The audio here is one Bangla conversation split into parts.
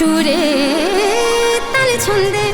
সুরে তালে ছন্দে।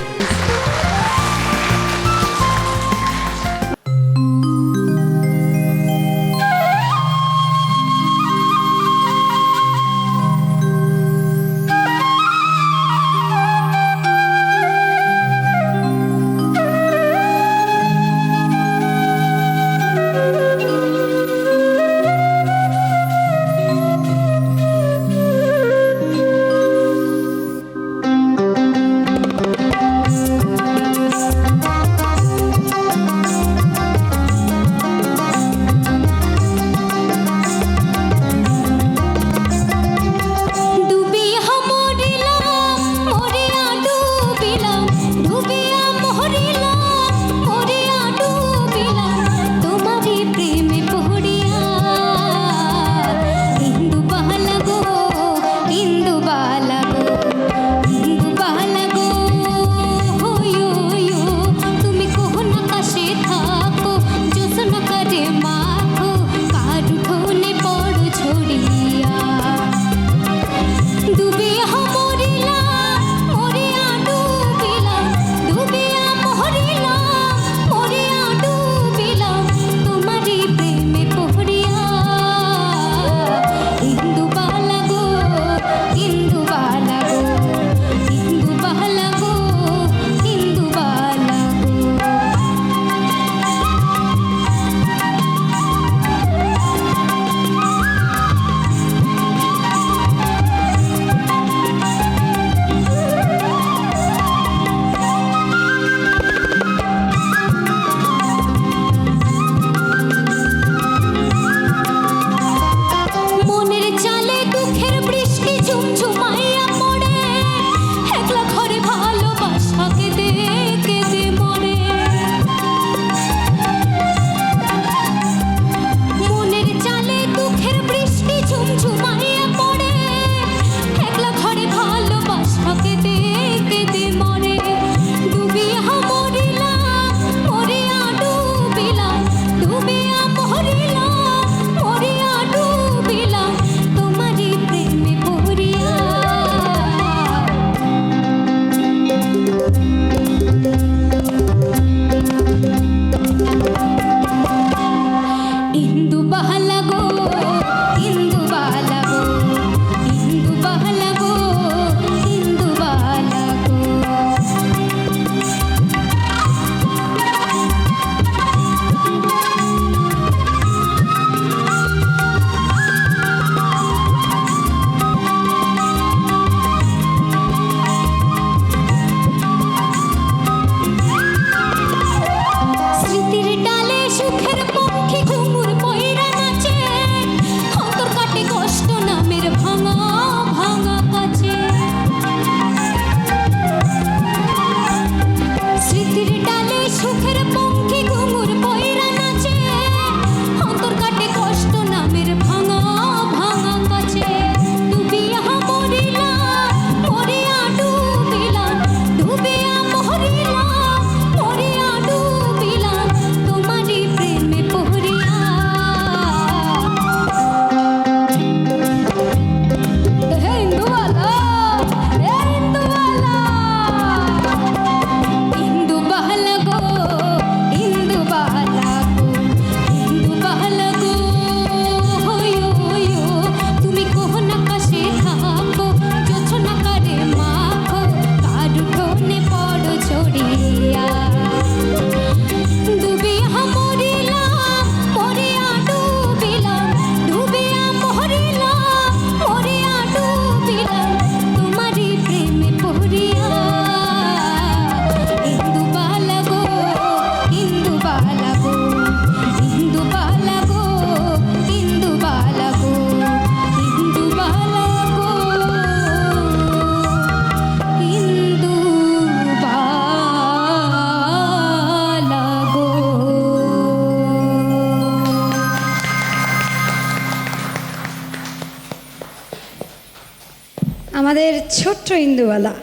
আমাদের ছোট্ট ইন্দুবালা,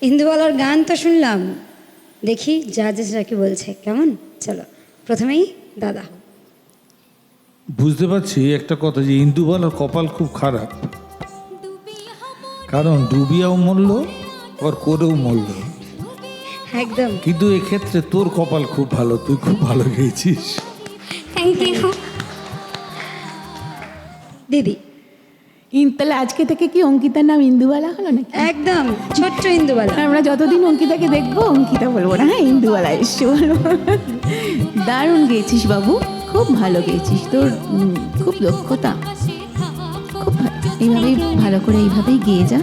ইন্দুবালার গান তো শুনলাম, দেখি জাজেসরা কি বলছে কেমন। চলো প্রথমেই দাদা। বুঝতে পারছি একটা কথা, যে ইন্দুবালার কপাল খুব খারাপ, কারণ ডুবিয়াও মরল আর করেও মরল। একদম। কিন্তু এক্ষেত্রে তোর কপাল খুব ভালো, তুই খুব ভালো গেয়েছিস। Thank you. দিদি। তাহলে আজকে থেকে কি অঙ্কিতার নাম ইন্দুবালা হলো নাকি? একদম ছোট্ট ইন্দুবালা। আমরা যতদিন অঙ্কিতাকে দেখবো অঙ্কিতা বলবো না, হ্যাঁ ইন্দুবালা এসছে বলবো। দারুণ গেয়েছিস বাবু, খুব ভালো গেয়েছিস, তোর খুব দক্ষতা, খুব ভালো। এইভাবেই ভালো করে এইভাবেই গেয়ে যা,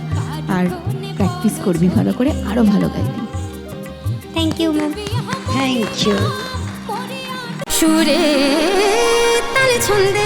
আর প্র্যাকটিস করবি ভালো করে, আরও ভালো গাইবি। Thank you ma'am. Thank you. সুরে তালে ছন্দে